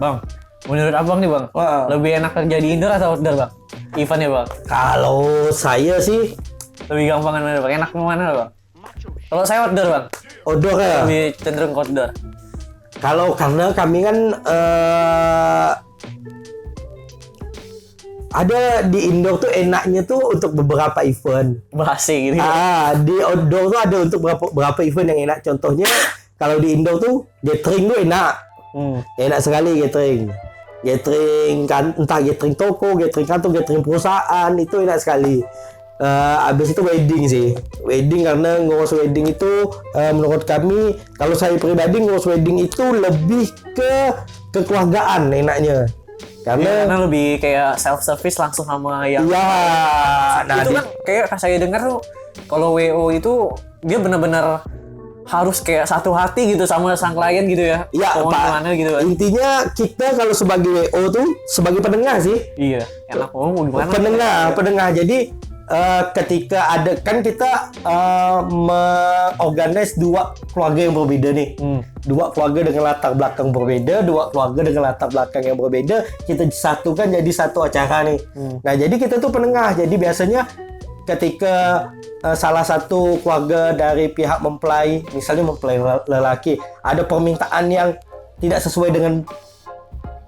Bang, menurut abang nih bang, lebih enak kerja di indoor atau outdoor bang? Eventnya bang? Kalau saya sih Lebih gampangan mana bang? Enak mana bang? Kalau saya outdoor bang, outdoor ya. lebih cenderung ke outdoor. Kalau karena kami kan ada di indoor tuh enaknya tuh untuk beberapa event. Bahasi gitu. Di outdoor tuh ada untuk beberapa event yang enak. Contohnya kalau di indoor tuh gathering tuh enak. Enak sekali gathering. Gathering kan, entah gathering toko, gathering kantor, gathering perusahaan, itu enak sekali. Abis itu wedding sih. Wedding karena ngurus wedding itu menurut kami, kalau saya pribadi ngurus wedding itu lebih ke kekeluargaan enaknya. Karena lebih kayak self service langsung sama yang itu kan kayak saya dengar tuh kalau WO itu dia benar-benar harus kayak satu hati gitu sama sang klien gitu ya. Iya, Pak. Gitu kan. Intinya kita kalau sebagai WO tuh sebagai penengah sih. Iya, enak gimana? Penengah. Jadi ketika ada kan kita mengorganize dua keluarga yang berbeda nih. Dua keluarga dengan latar belakang berbeda, dua keluarga dengan latar belakang yang berbeda, kita satukan jadi satu acara nih. Nah, jadi kita tuh penengah. Jadi biasanya ketika salah satu keluarga dari pihak mempelai, misalnya mempelai lelaki, ada permintaan yang tidak sesuai dengan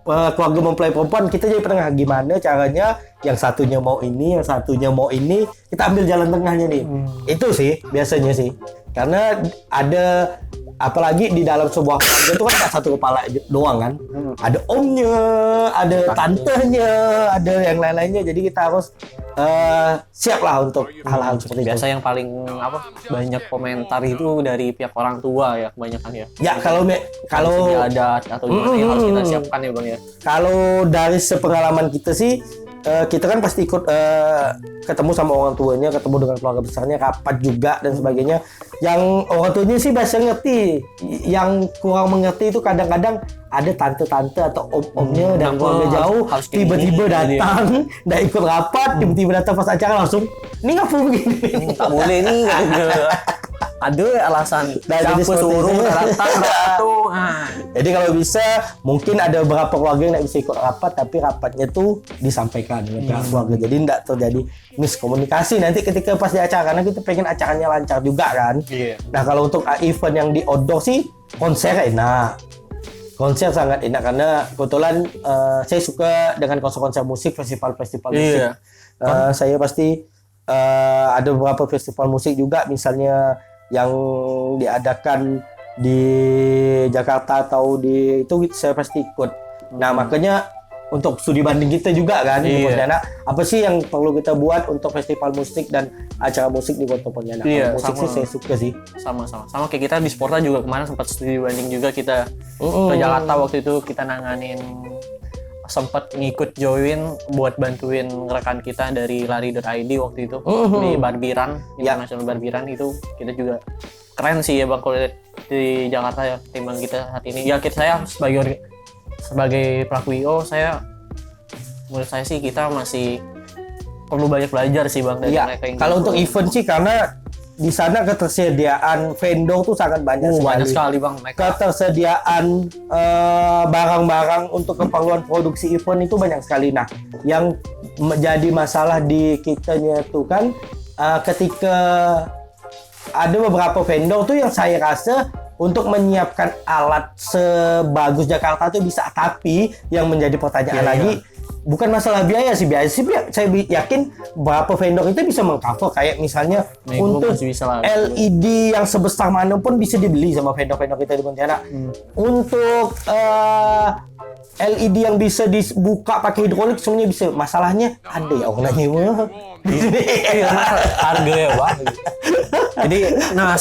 keluarga mempelai perempuan, kita jadi penengah. Gimana caranya yang satunya mau ini, yang satunya mau ini, kita ambil jalan tengahnya nih. Itu sih biasanya sih. Karena ada, apalagi di dalam sebuah keluarga itu kan satu kepala doang kan. Ada omnya, ada tantenya, ada yang lain-lainnya. Jadi kita harus siap lah untuk hal-hal seperti itu. Biasa yang paling banyak komentar itu dari pihak orang tua ya, kebanyakan ya. Ya kalau adat atau gimana yang harus kita siapkan ya bang ya. Kalau dari sepengalaman kita sih, kita kan pasti ikut ketemu sama orang tuanya, ketemu dengan keluarga besarnya, rapat juga dan sebagainya. Yang orang tuanya sih biasa ngerti. Yang kurang mengerti itu kadang-kadang ada tante-tante atau om-omnya dan keluarga jauh tiba-tiba datang, nggak ikut rapat, tiba-tiba datang pas acara langsung, ini ngapa begini? Tak boleh nih. Ada alasan. Siapa suruh datang tuh. Jadi kalau bisa mungkin ada beberapa keluarga yang nggak bisa ikut rapat, tapi rapatnya tuh disampaikan dengan pihak keluarga. Jadi nggak terjadi miskomunikasi nanti ketika pas di acara, karena kita pengen acaranya lancar juga kan. Nah kalau untuk event yang di outdoor sih, konser enak. Konser sangat enak karena kebetulan saya suka dengan konser-konser musik, festival-festival musik. Saya pasti ada beberapa festival musik juga, misalnya yang diadakan di Jakarta atau di itu saya pasti ikut. Nah makanya untuk studi banding kita juga kan di Pontianak, apa sih yang perlu kita buat untuk festival musik dan acara musik di Kota Pontianak. Musik sih saya suka sih. Sama kayak kita di Sporta juga kemarin sempat studi banding juga, kita ke Jakarta waktu itu, kita nanganin, sempat ngikut join buat bantuin rekan kita dari lari.id waktu itu di Barbiran, International Barbiran itu. Kita juga keren sih ya bang kalau di Jakarta ya timbang kita saat ini. Ya saya sebagai pelaku IO, menurut saya sih kita masih perlu banyak belajar sih bang dari mereka yang kalau untuk event sih, karena di sana ketersediaan vendor tuh sangat banyak sekali bang. Ketersediaan barang-barang untuk keperluan produksi event itu banyak sekali. Nah, yang menjadi masalah di kitanya tuh kan ketika ada beberapa vendor tuh yang saya rasa untuk menyiapkan alat sebagus Jakarta tuh bisa, tapi yang menjadi pertanyaan lagi bukan masalah biaya sih. Saya yakin beberapa vendor itu bisa mengcover, kayak misalnya untuk LED yang sebesar mana pun bisa dibeli sama vendor-vendor kita di Pontianak. Untuk LED yang bisa dibuka pakai hidrolik semuanya bisa. Masalahnya ada ya warnanya harga ya bang. Jadi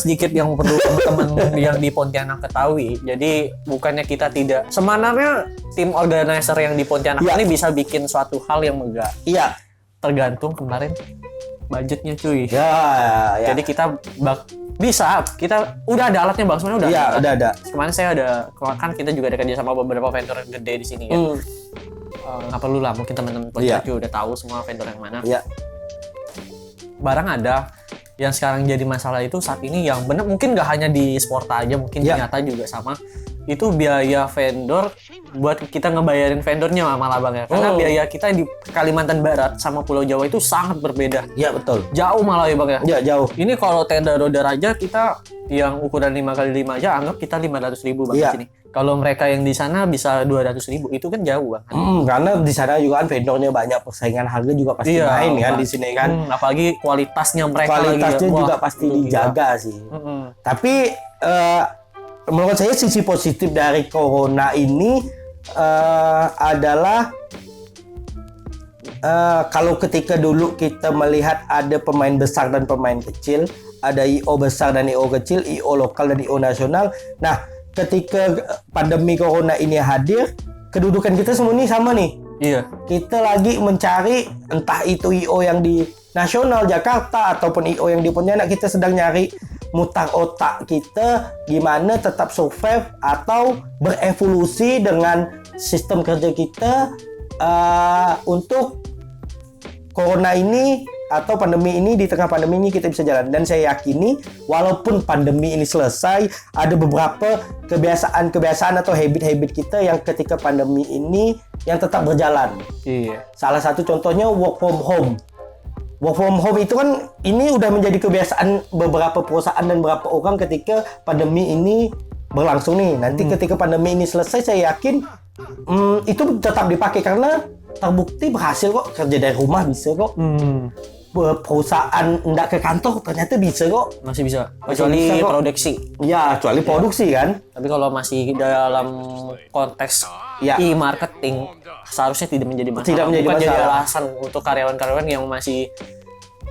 sedikit yang perlu teman-teman yang di Pontianak ketahui. Jadi bukannya kita tidak, sebenarnya tim organizer yang di Pontianak ini bisa bikin suatu hal yang megah. Tergantung kemarin budgetnya cuy. Jadi kita kita udah ada alatnya bang, sebenarnya udah ada. Kemarin saya kan kita juga ada kerja sama beberapa vendor yang gede di sini ya. Nggak perlu lah, mungkin teman-teman Pontianak juga udah tahu semua vendor yang mana. Barang ada. Yang sekarang jadi masalah itu saat ini yang benar, mungkin nggak hanya di Sporta aja, mungkin di Nyata juga sama. itu biaya vendor buat kita ngebayarin vendornya malah Bang ya. Karena biaya kita di Kalimantan Barat sama Pulau Jawa itu sangat berbeda. Ya betul. Jauh malah ya Bang ya. Ya jauh. Ini kalau tenda roda raja kita yang ukuran 5x5 aja anggap kita 500.000 Bang di sini. Kalau mereka yang di sana bisa 200.000, itu kan jauh Bang. Karena di sana juga kan vendornya banyak, persaingan harga juga pasti main kan di sini kan. Apalagi kualitasnya mereka kualitasnya lagi, juga pasti dijaga sih. Tapi menurut saya sisi positif dari corona ini adalah kalau ketika dulu kita melihat ada pemain besar dan pemain kecil, ada IO besar dan IO kecil, IO lokal dan IO nasional. Nah, ketika pandemi corona ini hadir, kedudukan kita semua ini sama nih. Iya. Kita lagi mencari entah itu IO yang di nasional Jakarta ataupun IO yang di Pontianak, kita sedang nyari mutar otak kita gimana tetap survive atau berevolusi dengan sistem kerja kita untuk corona ini atau pandemi ini. Di tengah pandemi ini kita bisa jalan, dan saya yakini walaupun pandemi ini selesai, ada beberapa kebiasaan atau habit-habit kita yang ketika pandemi ini yang tetap berjalan. Iya. Salah satu contohnya work from home. Work from home itu kan ini udah menjadi kebiasaan beberapa perusahaan dan beberapa orang ketika pandemi ini berlangsung nih. Nanti ketika pandemi ini selesai, saya yakin itu tetap dipakai karena terbukti berhasil kok, kerja dari rumah bisa kok. Perusahaan enggak ke kantor ternyata bisa kok. Masih bisa. Kecuali produksi. Ya, kecuali produksi kan. Tapi kalau masih dalam konteks e-marketing, seharusnya tidak menjadi masalah. Tidak menjadi Bukan masalah. jadi alasan untuk karyawan-karyawan yang masih,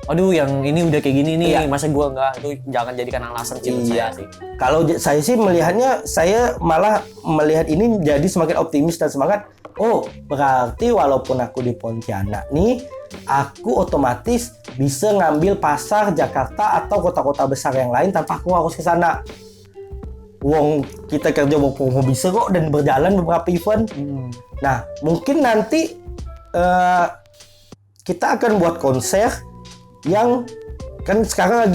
aduh yang ini udah kayak gini nih, masa gua enggak. Itu jangan jadikan alasan menurut saya sih. Kalau saya sih melihatnya, saya malah melihat ini jadi semakin optimis dan semangat. Oh, berarti walaupun aku di Pontianak nih, aku otomatis bisa ngambil pasar Jakarta atau kota-kota besar yang lain tanpa aku harus ke sana. Wong kita kerja work from home bisa kok, dan berjalan beberapa event. Nah, mungkin nanti kita akan buat konser yang kan sekarang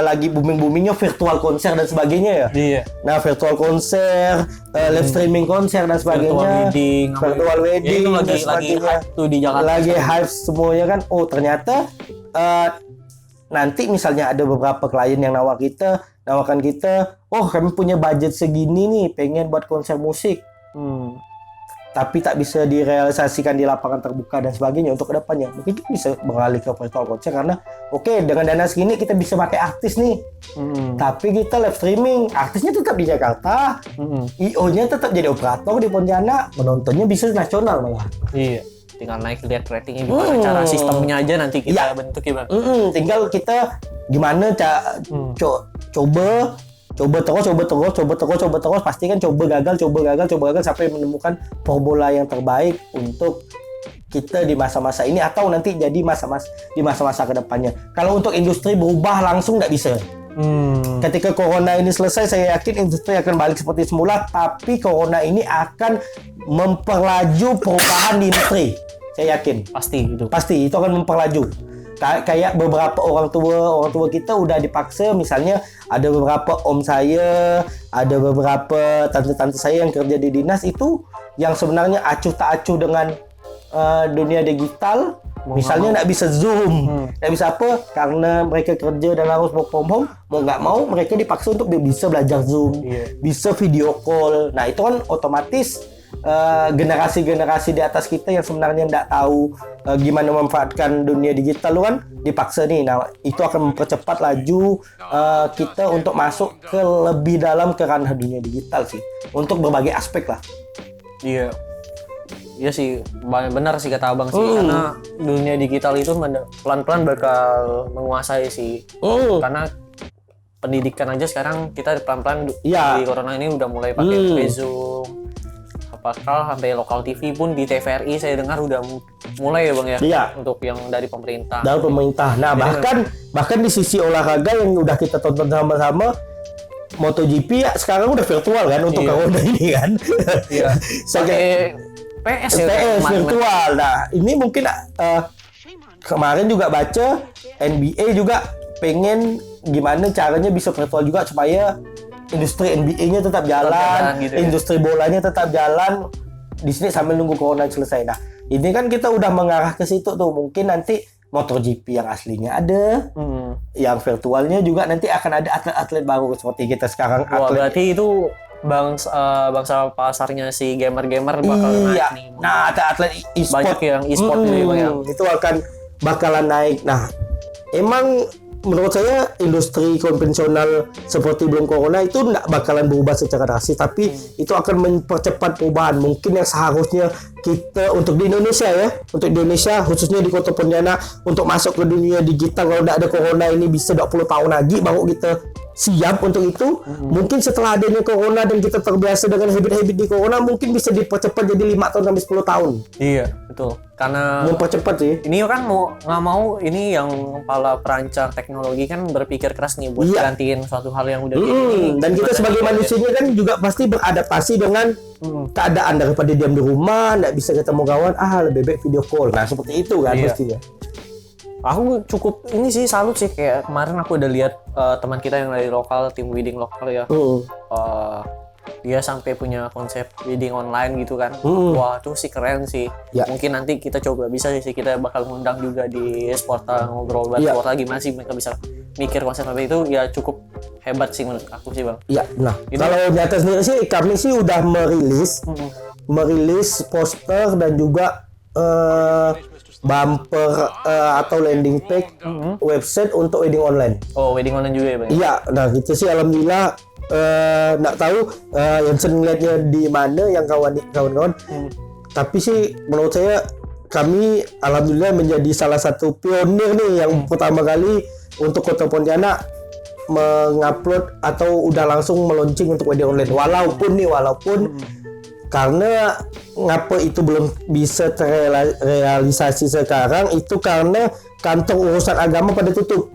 lagi booming-boomingnya virtual konser dan sebagainya ya. Iya. Nah, virtual konser, live streaming konser dan sebagainya, virtual wedding, ya, dan lagi hype tuh di Jakarta. Lagi hype semuanya kan. Oh, ternyata nanti misalnya ada beberapa klien yang nawarkan kita, oh kami punya budget segini nih, pengen buat konser musik. Tapi tak bisa direalisasikan di lapangan terbuka dan sebagainya untuk kedepannya. Mungkin kita bisa beralih ke virtual konser karena dengan dana segini kita bisa pakai artis nih. Tapi kita live streaming, artisnya tetap di Jakarta, IO-nya tetap jadi operator di Pontianak, penontonnya bisa nasional malah. Iya. Tinggal naik lihat ratingnya gimana, cara sistemnya aja nanti kita bentuk ya Bang. Tinggal kita gimana coba terus, pasti kan coba gagal sampai menemukan formula yang terbaik untuk kita di masa-masa ini atau nanti jadi di masa-masa kedepannya. Kalau untuk industri berubah langsung nggak bisa. Ketika corona ini selesai, saya yakin industri akan balik seperti semula, tapi corona ini akan memperlaju perubahan di industri. Saya yakin. Pasti itu akan memperlaju. Kayak beberapa orang tua kita udah dipaksa, misalnya ada beberapa om saya, ada beberapa tante-tante saya yang kerja di dinas itu yang sebenarnya acuh tak acuh dengan dunia digital, misalnya nggak bisa Zoom, nggak bisa apa, karena mereka kerja dan harus work from home, mau nggak mau mereka dipaksa untuk bisa belajar Zoom, bisa video call. Nah itu kan otomatis generasi-generasi di atas kita yang sebenarnya nggak tahu gimana memanfaatkan dunia digital lu kan dipaksa nih. Nah itu akan mempercepat laju kita untuk masuk ke lebih dalam ke ranah dunia digital sih, untuk berbagai aspek lah. Iya sih, benar sih kata abang sih, karena dunia digital itu pelan-pelan bakal menguasai sih. Karena pendidikan aja sekarang kita pelan-pelan di corona ini udah mulai pakai Zoom, apakah sampai lokal TV pun di TVRI saya dengar udah mulai ya Bang ya. Iya. Untuk yang dari pemerintah. Dari pemerintah. Nah, bahkan di sisi olahraga yang udah kita tonton sama-sama, MotoGP ya sekarang udah virtual kan untuk corona ini kan. Iya. PS virtual. Nah, ini mungkin kemarin juga baca NBA juga pengen gimana caranya bisa virtual juga supaya industri NBA-nya tetap jalan, gitu ya. industri bolanya tetap jalan di sini sambil nunggu corona selesai. Nah, ini kan kita udah mengarah ke situ tuh. Mungkin nanti MotoGP yang aslinya ada, yang virtualnya juga nanti akan ada atlet-atlet baru seperti kita sekarang. Wah, Atlet. berarti itu bangsa pasarnya si gamer-gamer bakal Iya. naik nih. Nah, atlet e-sport Banyak yang e-sport gitu ya, Bang, ya. itu akan bakalan naik. Nah, emang menurut saya industri konvensional seperti belum corona itu nggak bakalan berubah secara drastis, tapi itu akan mempercepat perubahan. Mungkin yang seharusnya kita untuk di Indonesia ya, untuk Indonesia khususnya di Kota Pontianak untuk masuk ke dunia digital kalau nggak ada corona ini bisa 20 tahun lagi baru kita siap untuk itu. Mungkin setelah adanya corona dan kita terbiasa dengan habit-habit di corona, mungkin bisa dipercepat jadi 5 tahun sampai 10 tahun. Iya, betul. Karena Mempercepat sih. ini kan mau nggak mau ini yang kepala perancang teknologi kan berpikir keras nih buat Iya. gantiin suatu hal yang udah gini. Dan kita Gimana sebagai nih, manusianya kan juga pasti beradaptasi dengan keadaan daripada diam di rumah, nggak bisa ketemu kawan, lebih baik video call. Nah seperti itu kan Iya. pastinya. Aku cukup ini sih salut sih, kayak kemarin aku udah lihat teman kita yang dari lokal, tim wedding lokal ya. Dia sampai punya konsep wedding online gitu kan. Wah, itu sih keren sih. Ya. Mungkin nanti kita coba bisa sih, kita bakal ngundang juga di Sporta ngobrol Ya. Sporta gimana sih mereka bisa mikir konsep seperti itu, ya cukup hebat sih menurut aku sih, Bang. Iya, nah Ini- kalau nyata sendiri sih kami sih udah merilis poster dan juga bumper atau landing page website untuk wedding online. Oh, wedding online juga ya, Bang? Iya, nah gitu sih alhamdulillah. Nggak tahu yang sering lihatnya di mana yang kawan-kawan. Tapi sih menurut saya kami alhamdulillah menjadi salah satu pionir nih yang pertama kali untuk Kota Pontianak mengupload atau udah langsung meluncing untuk wedding online. Walaupun karena ngapa itu belum bisa terrealisasi sekarang itu karena kantor urusan agama pada tutup.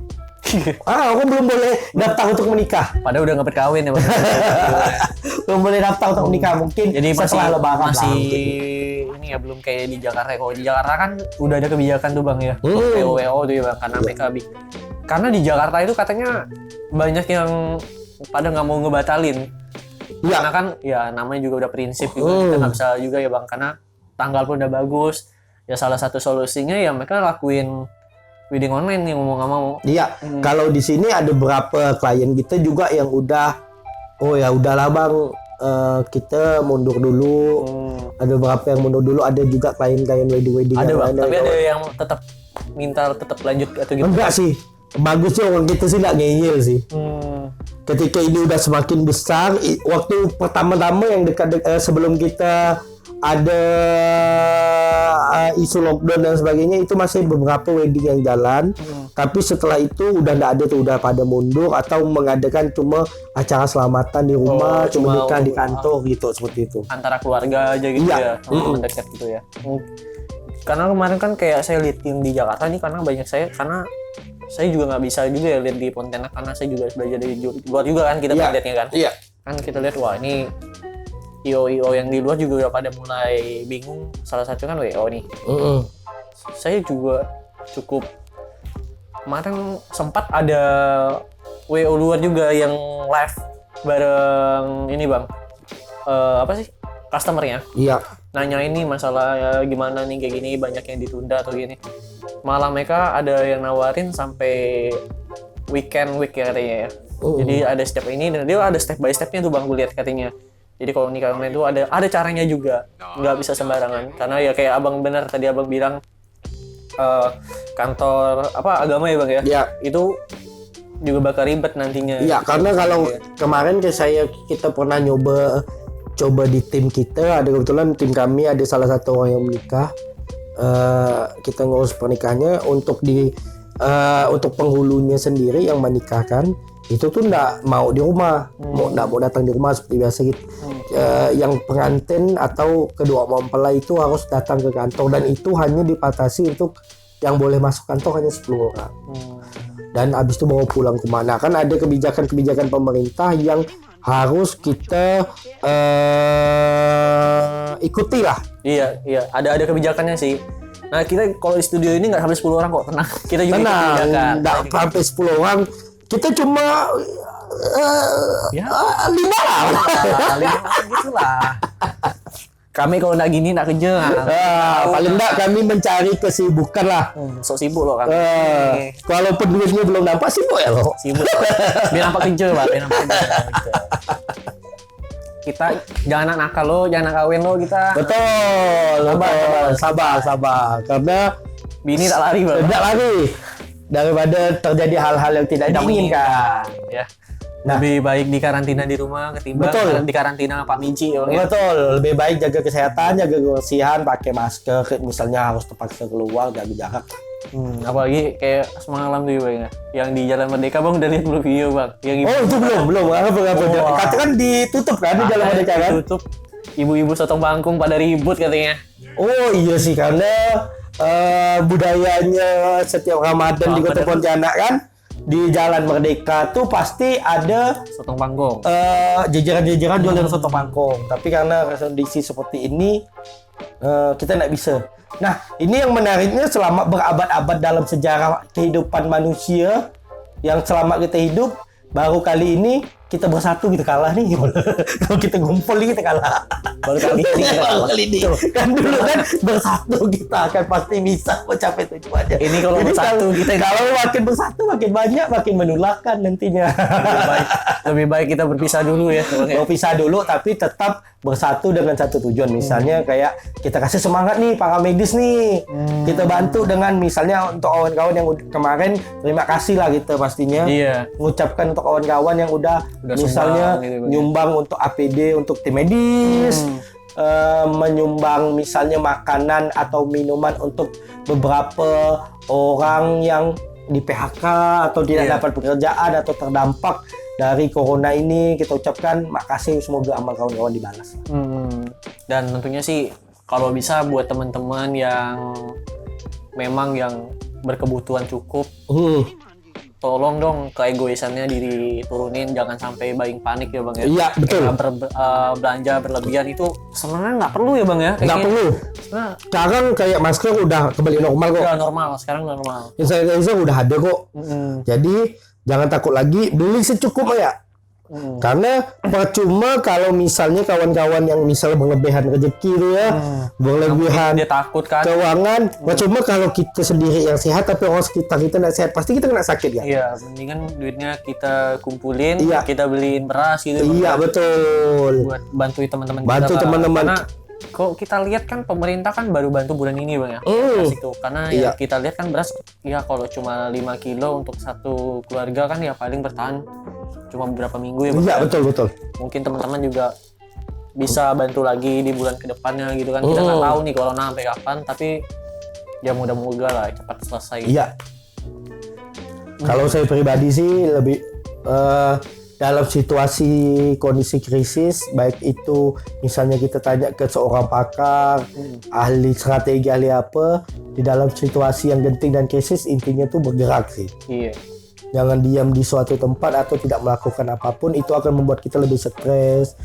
Aku belum boleh daftar untuk menikah. Padahal udah nggak berkawin ya, Bang. Belum boleh daftar untuk menikah. Mungkin Jadi setelah lebaran masih lah. ini ya, belum kayak di Jakarta. Kalau di Jakarta kan udah ada kebijakan tuh, Bang ya. WO tuh ya, Bang, karena mereka karena di Jakarta itu katanya banyak yang pada nggak mau ngebatalin. Iya. Karena kan ya namanya juga udah prinsip juga, kita nggak bisa juga ya, Bang, karena tanggal pun udah bagus. Ya salah satu solusinya ya mereka lakuin wedding online nih, mau nggak mau. Iya, kalau di sini ada beberapa klien kita juga yang udah, oh ya udahlah bang, kita mundur dulu. Ada beberapa yang mundur dulu, ada juga klien-klien wedding Ada, yang Bang, lain tapi yang ada yang tetap minta tetap lanjut atau gitu. enggak sih. Bagusnya orang kita sih nggak ngeyel sih. Ketika ini udah semakin besar, waktu pertama-tama yang dekat sebelum kita ada isu lockdown dan sebagainya itu masih beberapa wedding yang jalan. Tapi setelah itu udah nggak ada tuh, udah pada mundur atau mengadakan cuma acara selamatan di rumah, cuma nikah di kantor gitu, seperti itu. Antara keluarga aja gitu Iya. ya, teman dekat gitu ya. Karena kemarin kan kayak saya lihat yang di Jakarta nih, karena banyak karena saya juga nggak bisa juga ya lihat di Pontianak karena saya juga belajar dari luar juga kan, kita Iya. lihatnya kan. Iya. Kan kita lihat, wah ini IO yang di luar juga udah pada mulai bingung. Salah satu kan WO nih. Saya juga cukup kemarin sempat ada WO luar juga yang live bareng ini Bang. Apa sih? Customernya. Iya. Nanya ini masalah gimana nih kayak gini, banyak yang ditunda atau gini. Malah mereka ada yang nawarin sampai week ya katanya ya. Jadi ada step ini dan dia ada step by stepnya tuh Bang, gue lihat katanya. Jadi kalau nikah online itu ada caranya juga, nggak bisa sembarangan. Karena ya kayak abang benar tadi abang bilang kantor apa agama ya Bang ya. Iya. Itu juga bakal ribet nantinya. Iya, karena kalau kemarin kita pernah coba di tim kita, ada kebetulan tim kami ada salah satu orang yang menikah. Kita ngurus pernikahannya untuk penghulunya sendiri yang menikahkan itu tuh nggak mau di rumah, nggak mau datang di rumah seperti biasa gitu. Yang pengantin atau kedua mempelai itu harus datang ke kantor dan itu hanya dipatasi untuk yang boleh masuk kantor hanya 10 orang. Dan habis itu bawa pulang kemana? Kan ada kebijakan-kebijakan pemerintah yang harus kita ikuti lah. Iya, ada kebijakannya sih. Nah, kita kalau di studio ini nggak sampai 10 orang kok, tenang. Kita juga ikut kebijakan. Nggak sampai 10 orang. Kita cuma Ya, 5 lah. kali gitu lah. Kami kalau nggak gini nggak kerja. Paling enggak kami mencari kesibukan lah. Sok sibuk loh kami. Walaupun duitnya belum nampak sibuk ya lo. Sibuk. Biar nampak kerja lah, biar nampak kerja. Gitu. Kita jangan nakal lo, jangan kawin lo kita. Betul. Sabar. Karena Bini tak lari bang. tidak lari daripada terjadi hal-hal yang tidak diinginkan. Ya. Nah. Lebih baik di karantina di rumah ketimbang Betul. di karantina Pak Minci ya bang. Ya? Betul, lebih baik jaga kesehatan, jaga kebersihan, pakai masker, misalnya harus terpaksa keluar, jaga jarak. Apalagi kayak semalam tuh bang ya, yang di Jalan Merdeka bang udah lihat belum video bang? Yang Oh itu belum. Katakan ditutup kan di Jalan Merdeka kan? Tutup. Ibu-ibu sotong bangkung pada ribut katanya. Oh iya sih karena budayanya setiap Ramadan di Kota Pontianak kan di Jalan Merdeka tuh pasti ada Sotong bangkung. jajaran-jajaran jualan soto bangkong. Tapi karena kondisi seperti ini kita nggak bisa. Nah ini yang menariknya selama berabad-abad dalam sejarah kehidupan manusia yang selama kita hidup baru kali ini kita bersatu kita kalah nih. Kalau kita ngumpul nih kita kalah. Baru kali ini kita kalah. Kan dulu kan bersatu kita akan pasti bisa mencapai tujuannya. Ini kalau Jadi bersatu kita kalau makin bersatu makin banyak makin menularkan nantinya. lebih baik kita berpisah dulu ya. Bang, ya. Berpisah dulu tapi tetap bersatu dengan satu tujuan. Misalnya kayak kita kasih semangat nih para medis nih. Kita bantu dengan misalnya untuk kawan-kawan yang kemarin terima kasih lah kita pastinya. Iya. Mengucapkan untuk kawan-kawan yang udah misalnya sumbang, gitu, Bang. nyumbang untuk APD untuk tim medis. Menyumbang misalnya makanan atau minuman untuk beberapa orang yang di PHK atau tidak dapat pekerjaan atau terdampak dari corona ini, kita ucapkan makasih, semoga amal kawan-kawan dibalas. Dan tentunya sih kalau bisa buat teman-teman yang memang yang berkebutuhan cukup, tolong dong keegoisannya diturunin, jangan sampai buying panik ya bang ya. Iya betul. Belanja berlebihan itu sebenarnya nggak perlu ya bang ya. Nggak perlu. Nah, Sekarang kayak masker udah kembali normal kok. udah normal, sekarang normal. Sanitizer udah ada kok. Jadi jangan takut lagi, beli secukupnya ya. Karena percuma kalau misalnya kawan-kawan yang misalnya berlebihan rezeki tuh ya, berlebihan Dia takut kan. keuangan, percuma kalau kita sendiri yang sehat tapi orang sekitar kita nggak sehat, pasti kita kena sakit ya. Iya, mendingan duitnya kita kumpulin, Iya. kita beliin beras gitu. Iya Bang. betul. Buat bantu teman-teman Bantu kita, Bang. teman-teman. Karena kok kita lihat kan pemerintah kan baru bantu bulan ini bang ya. Beras itu. Karena Iya. yang kita lihat kan beras ya kalau cuma 5 kilo untuk satu keluarga kan ya paling bertahan cuma beberapa minggu ya bang. Iya betul. Mungkin teman-teman juga bisa bantu lagi di bulan kedepannya gitu kan. Kita nggak tahu nih corona sampai kapan, tapi ya mudah-mudahan lah cepat selesai. Iya. Kalau saya pribadi sih lebih dalam situasi kondisi krisis, baik itu misalnya kita tanya ke seorang pakar, ahli strategi, ahli apa, di dalam situasi yang genting dan krisis intinya tuh bergerak sih. Iya. Jangan diam di suatu tempat atau tidak melakukan apapun, itu akan membuat kita lebih stres,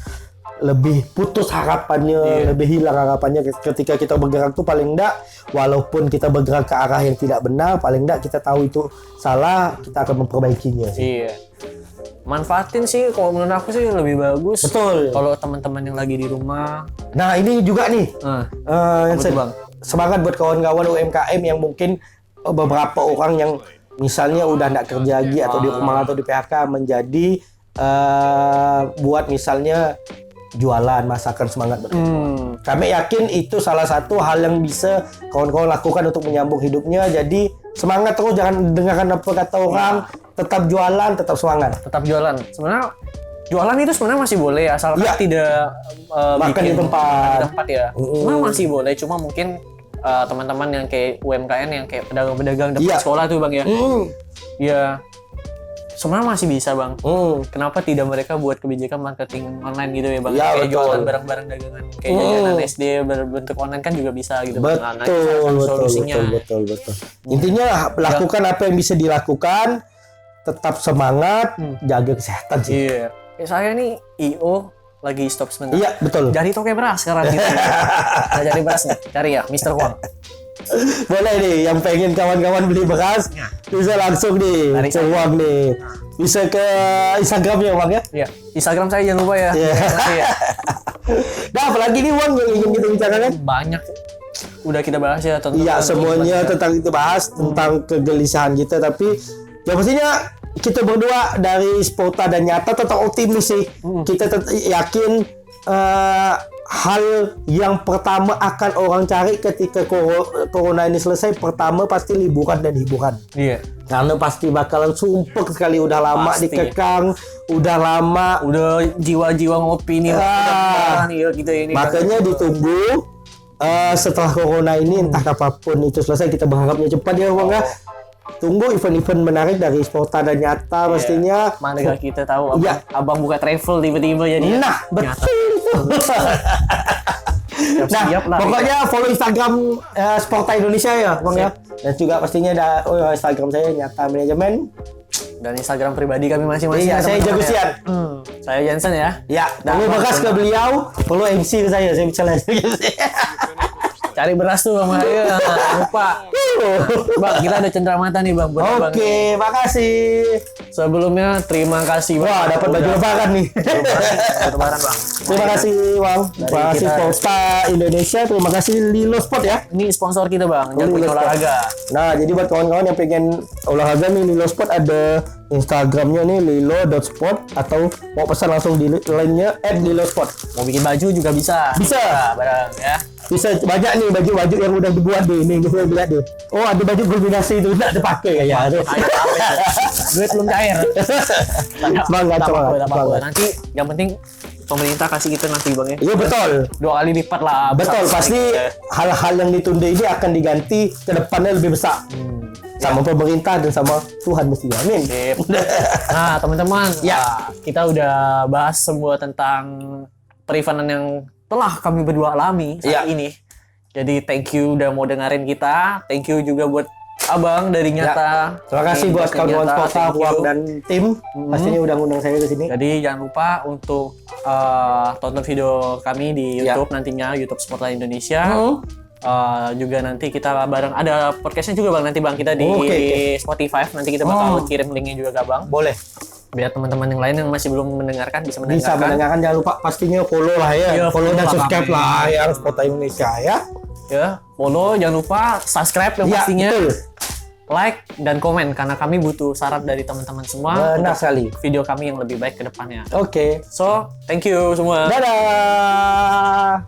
lebih putus harapannya, lebih hilang harapannya. Ketika kita bergerak tuh paling enggak, walaupun kita bergerak ke arah yang tidak benar, paling enggak kita tahu itu salah, kita akan memperbaikinya sih. Iya. Manfaatin sih kalau menurut aku sih lebih bagus. Betul. Kalau teman-teman yang lagi di rumah. Nah ini juga nih Bang? semangat buat kawan-kawan UMKM yang mungkin beberapa orang yang misalnya udah nggak kerja lagi atau di rumah atau di PHK menjadi buat misalnya jualan masakan, semangat betul. Kami yakin itu salah satu hal yang bisa kawan-kawan lakukan untuk menyambung hidupnya. Jadi semangat terus, jangan dengarkan apa kata orang, tetap jualan, tetap semangat. Tetap jualan. Sebenarnya jualan itu sebenarnya masih boleh asalkan tidak Makan di tempat. ya. Sebenarnya masih boleh, cuma mungkin teman-teman yang kayak UMKM yang kayak pedagang-pedagang depan sekolah tuh bang ya. Ya sebenarnya masih bisa bang. Kenapa tidak mereka buat kebijakan marketing online gitu ya bang? Ya, kayak betul. jualan barang-barang dagangan, kayak jajanan SD berbentuk online kan juga bisa gitu bang. Nah, itu solusinya. Betul. Intinya lakukan apa yang bisa dilakukan, tetap semangat, jaga kesehatan sih. Iya. Saya nih IO lagi stop sebentar. Iya, betul. Jadi toke beras sekarang gitu. Nah, jadi beras nih. Cari ya, Mr. Huang. Boleh nih, yang pengen kawan-kawan beli beras bisa langsung nih Dari ke Uang nih. Bisa ke Instagramnya Bang ya. Iya, Instagram saya jangan lupa ya. Iya. Nanti ya. Nah, apalagi nih Uang yang ingin kita bicarakan? Banyak udah kita bahas ya tentang Iya, semuanya tentang itu bahas tentang kegelisahan kita, tapi yang pastinya kita berdua dari Sporta dan Nyata tetap optimis sih. Kita tetap yakin hal yang pertama akan orang cari ketika corona ini selesai, pertama pasti liburan dan hiburan. Iya. Karena pasti bakalan sumpek sekali, udah lama Pasti. dikekang, udah lama. Udah jiwa-jiwa ngopi nih. Iya gitu ini. Makanya ditunggu setelah corona ini, entah kapanpun itu selesai, kita berharapnya cepat ya Bang ya. Tunggu event-event menarik dari Sporta dan Nyata pastinya. Mana gak kita tahu abang, Iya. abang buka travel tiba-tiba jadi. Nah, Nyata. betul. Nah, Siap lah. pokoknya follow Instagram Sporta Indonesia ya Bang ya. Dan juga pastinya ada Instagram saya Nyata Manajemen. Dan Instagram pribadi kami masing-masing. Iya, ya, saya teman-teman Jagusian. ya. Saya Jensen ya. Ya, perlu Bang, bekas ke benar. beliau, perlu MC ke saya bisa lah. Cari beras tuh Bang. Ayo, lupa. Bang, kita ada cenderamata nih Bang. buat Abang. Oke, makasih. Sebelumnya terima kasih Bang. Wah, dapat baju Udah- lebaran nih. Lebaran Bang. Terima kasih Bang. Terima kasih kita- Sporta Indonesia. Terima kasih Lilo Sport ya. Ini sponsor kita Bang, Lilo Jagoin Sport. olahraga. Nah, jadi buat kawan-kawan yang pengen olahraga nih, Lilo Sport ada Instagramnya nih lilo.sport, atau mau pesan langsung di line-nya @lilosport. Mau bikin baju juga bisa. Bisa. Barang ya. Bisa banyak nih baju-baju yang udah dibuat deh. Ini kita lihat deh. Oh, ada baju kombinasi itu tidak dipakai ya. Ayo, apa itu? Duit belum cair. Semangat, Tak apa-apa, semangat, tak apa-apa. semangat. Nanti yang penting pemerintah kasih kita nanti Bang ya. Iya betul. 2 kali lipat lah. Betul, besar pasti kita. hal-hal yang ditunda ini akan diganti ke depannya lebih besar. Sama pemerintah dan sama Tuhan mestinya. Amin. Sip. Nah, teman-teman, Ya. kita udah bahas semua tentang perivanan yang telah kami berdua alami saat Ya. ini. Jadi thank you udah mau dengerin kita. Thank you juga buat Abang dari Nyata. Terima kasih Ini buat bosnya kawan-kawan Nyata, Sporta, thank you. Uang dan tim. Pastinya udah ngundang saya ke sini. Jadi jangan lupa untuk tonton video kami di Ya. YouTube nantinya, YouTube Sportline Indonesia. Hmm. Juga nanti kita bareng ada podcastnya juga Bang, nanti Bang kita di Oke. Spotify, nanti kita bakal kirim linknya juga ke Bang, Boleh. biar teman-teman yang lain yang masih belum mendengarkan bisa Bisa mendengarkan. mendengarkan, jangan lupa pastinya follow lah ya. Iya, follow dan follow lah subscribe kami. lah yang Sporta Indonesia ya. Ya, follow, jangan lupa subscribe yang Ya, pastinya, betul. like dan komen karena kami butuh saran dari teman-teman semua Benar untuk sekali. video kami yang lebih baik ke depannya. Oke. So, thank you semua. Dadah.